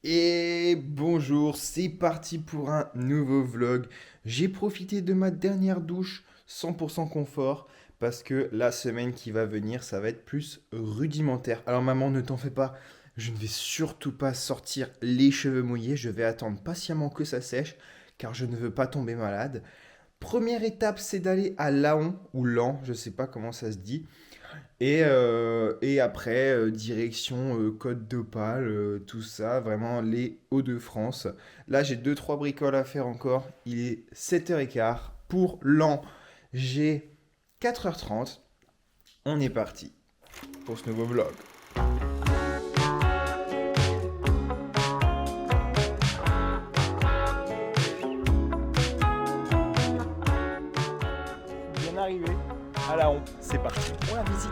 Et bonjour, c'est parti pour un nouveau vlog. J'ai profité de ma dernière douche 100% confort parce que la semaine qui va venir, ça va être plus rudimentaire. Alors maman, ne t'en fais pas, je ne vais surtout pas sortir les cheveux mouillés, je vais attendre patiemment que ça sèche car je ne veux pas tomber malade. Première étape, c'est d'aller à Laon ou Lan, je sais pas comment ça se dit. Et après, direction Côte d'Opale, tout ça, vraiment les Hauts-de-France. Là, j'ai deux trois bricoles à faire encore. Il est 7h15. Pour l'an, j'ai 4h30. On est parti pour ce nouveau vlog. Bien arrivé à Laon. C'est parti pour la visite.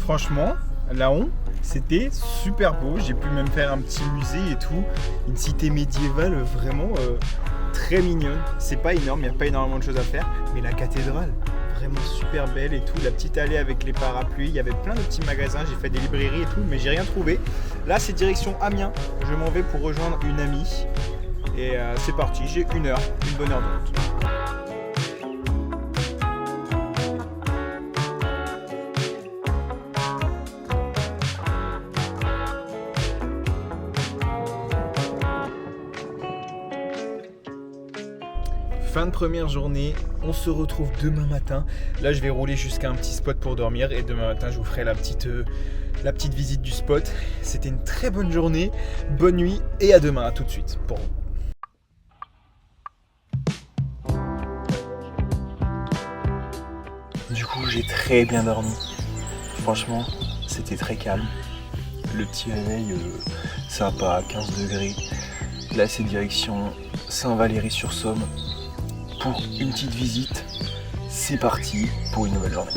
Franchement, Laon, c'était super beau. J'ai pu même faire un petit musée et tout. Une cité médiévale vraiment très mignonne. C'est pas énorme, il n'y a pas énormément de choses à faire. Mais la cathédrale, vraiment super belle et tout. La petite allée avec les parapluies. Il y avait plein de petits magasins. J'ai fait des librairies et tout, mais j'ai rien trouvé. Là, c'est direction Amiens. Je m'en vais pour rejoindre une amie. Et c'est parti, j'ai une bonne heure de route. Fin de première journée, on se retrouve demain matin. Là, je vais rouler jusqu'à un petit spot pour dormir et demain matin, je vous ferai la petite visite du spot. C'était une très bonne journée, bonne nuit et à demain, à tout de suite pour vous. Du coup, j'ai très bien dormi. Franchement, c'était très calme. Le petit réveil, sympa, 15 degrés. Là, c'est direction Saint-Valery-sur-Somme. Pour une petite visite, c'est parti pour une nouvelle journée.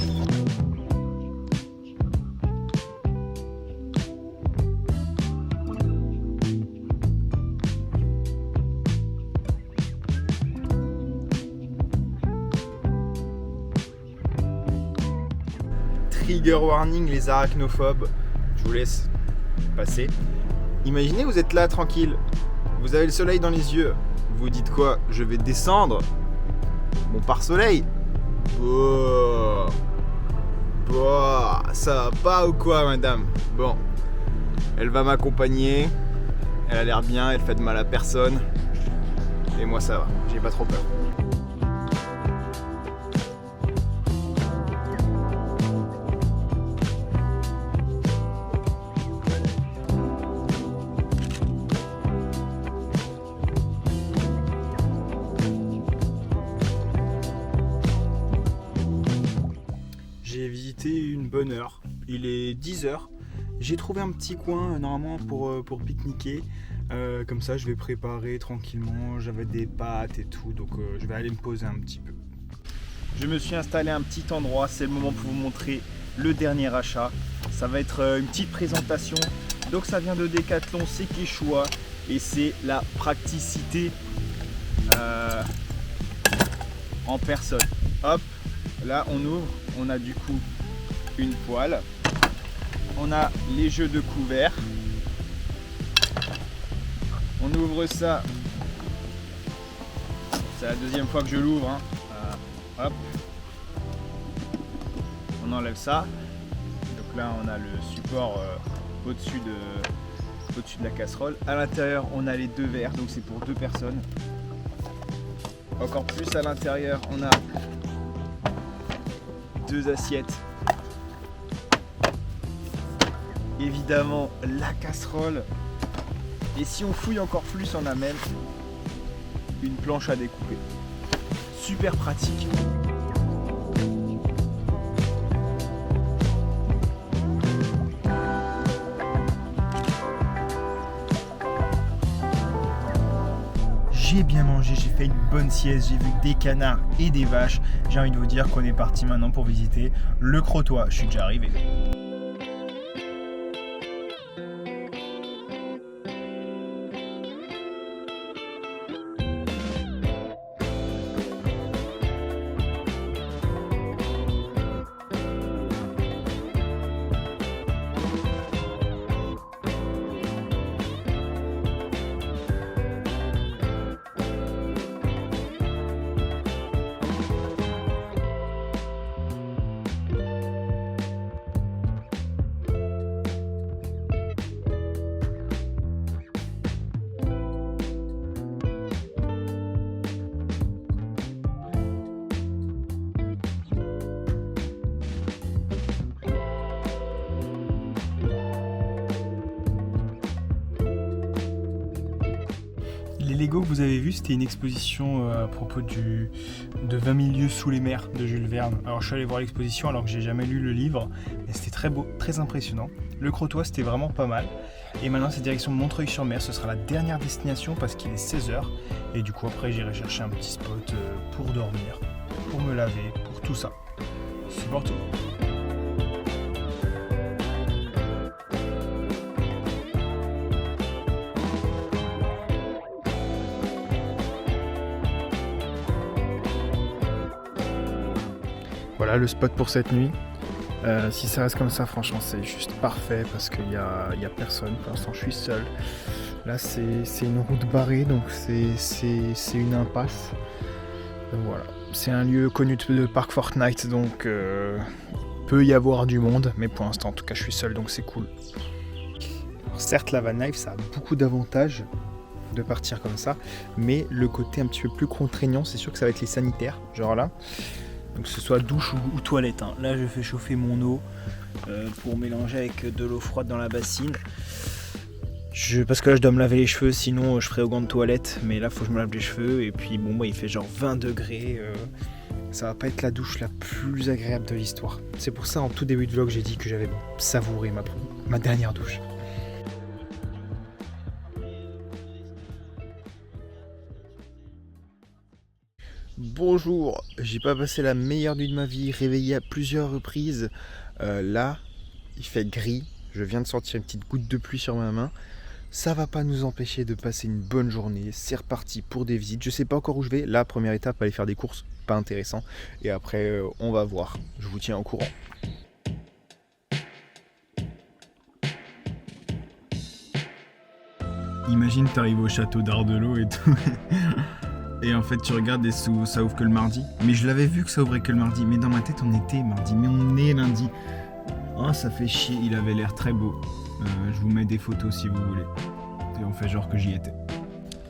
Trigger warning les arachnophobes, je vous laisse passer. Imaginez vous êtes là tranquille, vous avez le soleil dans les yeux, vous dites quoi? Je vais descendre mon pare-soleil. Ça va pas ou quoi, madame? Bon, elle va m'accompagner. Elle a l'air bien, elle fait de mal à personne. Et moi, ça va, j'ai pas trop peur. J'ai visité une bonne heure, il est 10h. J'ai trouvé un petit coin normalement pour pique-niquer. Comme ça je vais préparer tranquillement, j'avais des pâtes et tout, donc je vais aller me poser un petit peu. Je me suis installé à un petit endroit, c'est le moment pour vous montrer le dernier achat. Ça va être une petite présentation. Donc ça vient de Decathlon, c'est Quechua et c'est la praticité en personne. Hop, là on ouvre, on a du coup une poêle, on a les jeux de couverts, on ouvre ça, c'est la deuxième fois que je l'ouvre, hein. Hop, on enlève ça, donc là on a le support au-dessus de la casserole. À l'intérieur on a les deux verres, donc c'est pour deux personnes. Encore plus à l'intérieur on a deux assiettes évidemment la casserole. Et si on fouille encore plus, on amène une planche à découper. Super pratique. J'ai bien mangé, j'ai fait une bonne sieste, j'ai vu des canards et des vaches. J'ai envie de vous dire qu'on est parti maintenant pour visiter le Crotoy. Je suis déjà arrivé. Les Lego que vous avez vus, c'était une exposition à propos de 20 000 lieues sous les mers de Jules Verne. Alors je suis allé voir l'exposition alors que j'ai jamais lu le livre, mais c'était très beau, très impressionnant. Le Crotoy, c'était vraiment pas mal. Et maintenant c'est direction Montreuil-sur-Mer, ce sera la dernière destination parce qu'il est 16h. Et du coup après j'irai chercher un petit spot pour dormir, pour me laver, pour tout ça. C'est parti. Voilà le spot pour cette nuit. Si ça reste comme ça, franchement, c'est juste parfait parce qu'il y a personne. Pour l'instant, je suis seul. Là, c'est une route barrée, donc c'est une impasse. Donc, voilà. C'est un lieu connu de Parc Fortnite, donc peut y avoir du monde. Mais pour l'instant, en tout cas, je suis seul, donc c'est cool. Alors, certes, la van life, ça a beaucoup d'avantages de partir comme ça, mais le côté un petit peu plus contraignant, c'est sûr que ça va être les sanitaires. Genre là. Donc que ce soit douche ou toilette. Hein. Là je fais chauffer mon eau pour mélanger avec de l'eau froide dans la bassine. Parce que là je dois me laver les cheveux, sinon je ferai au gant de toilette. Mais là faut que je me lave les cheveux et puis bon il fait genre 20 degrés. Ça va pas être la douche la plus agréable de l'histoire. C'est pour ça en tout début de vlog j'ai dit que j'avais savouré ma dernière douche. Bonjour, j'ai pas passé la meilleure nuit de ma vie, réveillé à plusieurs reprises. Là, il fait gris, je viens de sortir une petite goutte de pluie sur ma main. Ça va pas nous empêcher de passer une bonne journée. C'est reparti pour des visites. Je sais pas encore où je vais. La première étape, aller faire des courses, pas intéressant. Et après, on va voir. Je vous tiens au courant. Imagine, t'arrives au château d'Ardelot et tout. Et en fait, tu regardes et ça ouvre que le mardi. Mais je l'avais vu que ça ouvrait que le mardi. Mais dans ma tête, on était mardi. Mais on est lundi. Oh, ça fait chier. Il avait l'air très beau. Je vous mets des photos si vous voulez. Et on fait genre que j'y étais.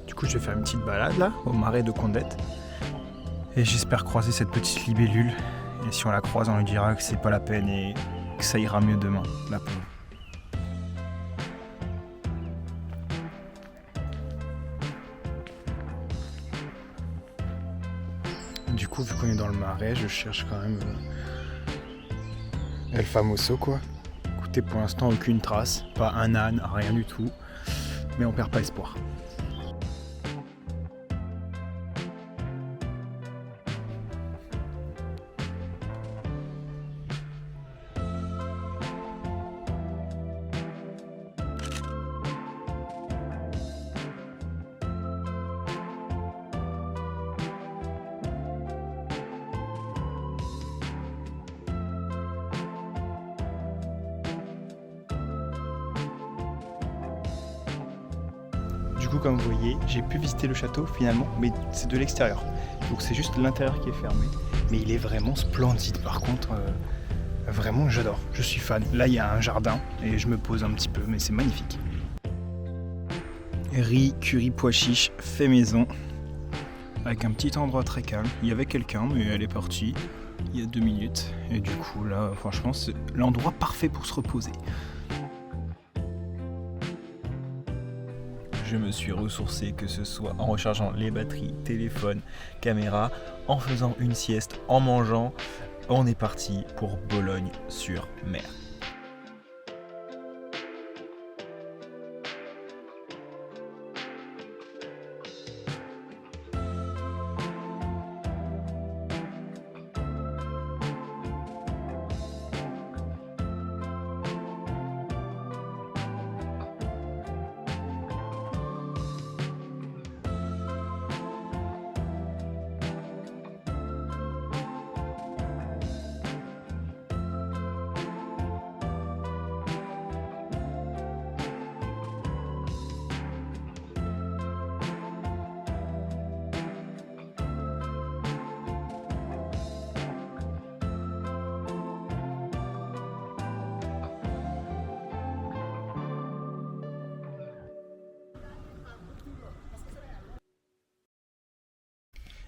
Du coup, je vais faire une petite balade là, au marais de Condette. Et j'espère croiser cette petite libellule. Et si on la croise, on lui dira que c'est pas la peine et que ça ira mieux demain. La pauvre. Du coup, vu qu'on est dans le marais, je cherche quand même El Famoso quoi. Écoutez, pour l'instant, aucune trace, pas un âne, rien du tout. Mais on perd pas espoir. Du coup, comme vous voyez, j'ai pu visiter le château finalement, mais c'est de l'extérieur. Donc c'est juste l'intérieur qui est fermé. Mais il est vraiment splendide par contre. Vraiment, j'adore. Je suis fan. Là, il y a un jardin et je me pose un petit peu, mais c'est magnifique. Riz, curry, pois chiches, fait maison. Avec un petit endroit très calme. Il y avait quelqu'un, mais elle est partie il y a 2 minutes. Et du coup, là, franchement, c'est l'endroit parfait pour se reposer. je me suis ressourcé, que ce soit en rechargeant les batteries, téléphone, caméra, en faisant une sieste, en mangeant. On est parti pour Bologne-sur-Mer.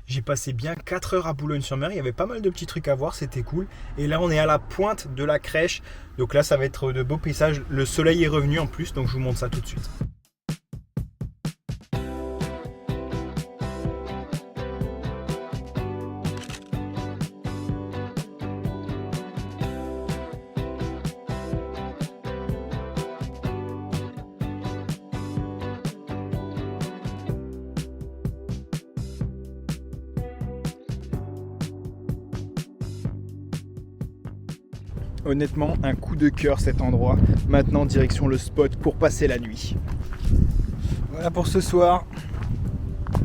J'ai passé bien 4 heures à Boulogne-sur-Mer, il y avait pas mal de petits trucs à voir, c'était cool. Et là on est à la pointe de la crèche, donc là ça va être de beaux paysages. Le soleil est revenu en plus, donc je vous montre ça tout de suite. Honnêtement, un coup de cœur cet endroit. Maintenant, direction le spot pour passer la nuit. Voilà pour ce soir.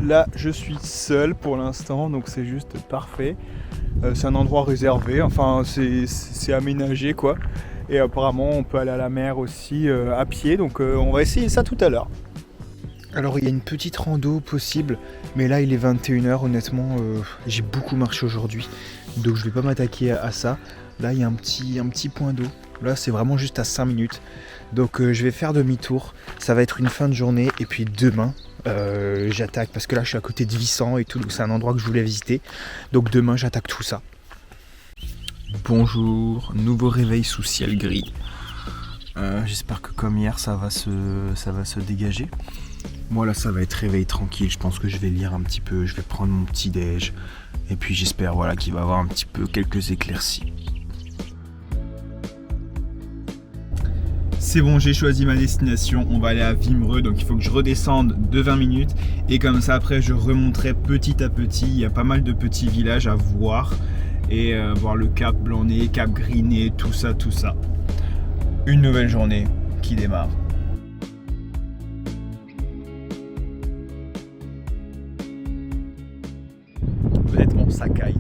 Là, je suis seul pour l'instant, donc c'est juste parfait. C'est un endroit réservé, enfin c'est aménagé quoi. Et apparemment, on peut aller à la mer aussi à pied, donc on va essayer ça tout à l'heure. Alors il y a une petite rando possible, mais là il est 21h, honnêtement, j'ai beaucoup marché aujourd'hui, donc je vais pas m'attaquer à ça. Là il y a un petit point d'eau, là c'est vraiment juste à 5 minutes, donc je vais faire demi-tour, ça va être une fin de journée, et puis demain j'attaque, parce que là je suis à côté de Vissant et tout, donc c'est un endroit que je voulais visiter, donc demain j'attaque tout ça. Bonjour, nouveau réveil sous ciel gris, j'espère que comme hier ça va se dégager. Moi là ça va être réveil tranquille, je pense que je vais lire un petit peu, je vais prendre mon petit déj et puis j'espère voilà qu'il va y avoir un petit peu quelques éclaircies. C'est bon, j'ai choisi ma destination, on va aller à Wimereux, donc il faut que je redescende de 20 minutes et comme ça après je remonterai petit à petit, il y a pas mal de petits villages à voir et voir le Cap Blanc-Nez, Cap Gris-Nez, tout ça. Une nouvelle journée qui démarre. Honnêtement, ça caille,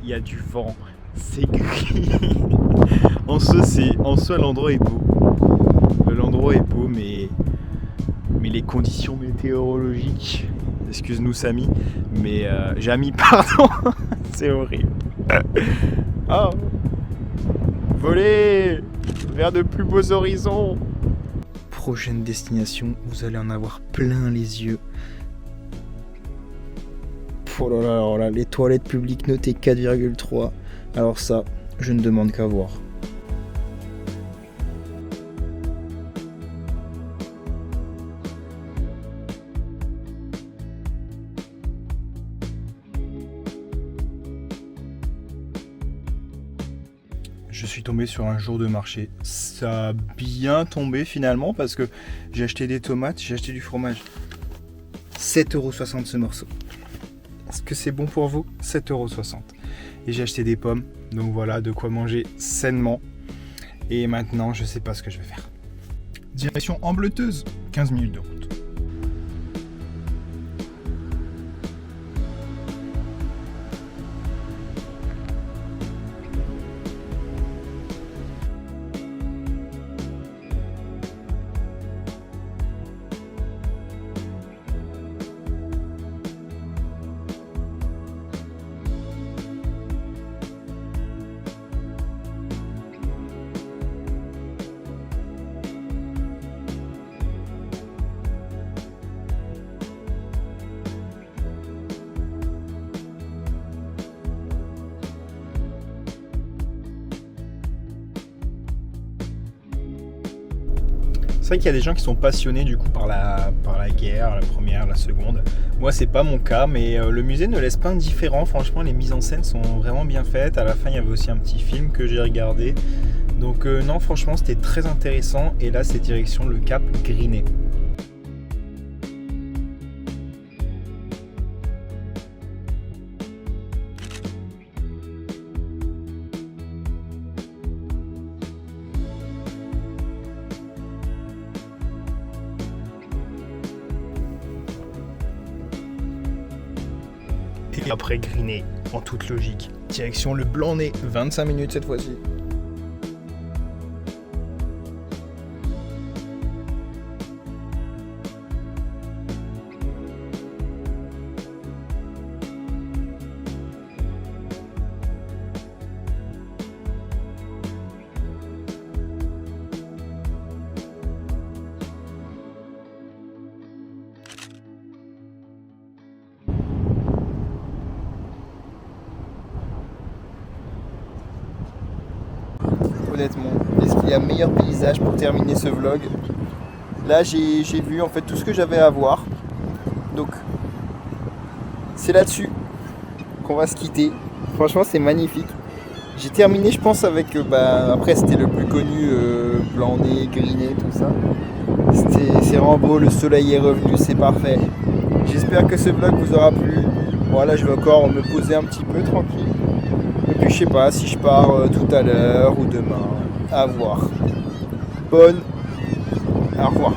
il y a du vent, c'est gris. en soi, l'endroit est beau. L'endroit est beau, mais les conditions météorologiques, excuse-nous Samy, mais Jamy, pardon, c'est horrible. Oh, voler vers de plus beaux horizons. Prochaine destination, vous allez en avoir plein les yeux. Oh là là, les toilettes publiques notées 4,3. Alors ça, je ne demande qu'à voir. Je suis tombé sur un jour de marché. Ça a bien tombé finalement parce que j'ai acheté des tomates, j'ai acheté du fromage. 7,60€ ce morceau. Est-ce que c'est bon pour vous? 7,60€. Et j'ai acheté des pommes. Donc voilà, de quoi manger sainement. Et maintenant, je sais pas ce que je vais faire. Direction Ambleteuse, 15 minutes de route. vrai qu'il y a des gens qui sont passionnés du coup par la guerre, la première, la seconde. Moi, c'est pas mon cas, mais le musée ne laisse pas indifférent. Franchement, les mises en scène sont vraiment bien faites. À la fin, il y avait aussi un petit film que j'ai regardé. Donc non, franchement, c'était très intéressant. Et là, c'est direction le Cap Grinet. Et après Grinet, en toute logique, direction le Blanc-Nez, 25 minutes cette fois-ci. Honnêtement, est-ce qu'il y a meilleur paysage pour terminer ce vlog? Là j'ai vu en fait tout ce que j'avais à voir. Donc c'est là-dessus qu'on va se quitter. Franchement c'est magnifique. J'ai terminé je pense avec après c'était le plus connu, Blanc-Nez, Grinet, tout ça. C'est vraiment beau, le soleil est revenu, c'est parfait. J'espère que ce vlog vous aura plu. Voilà, je vais encore me poser un petit peu tranquille. Et puis je sais pas si je pars tout à l'heure ou demain. À voir. Au revoir.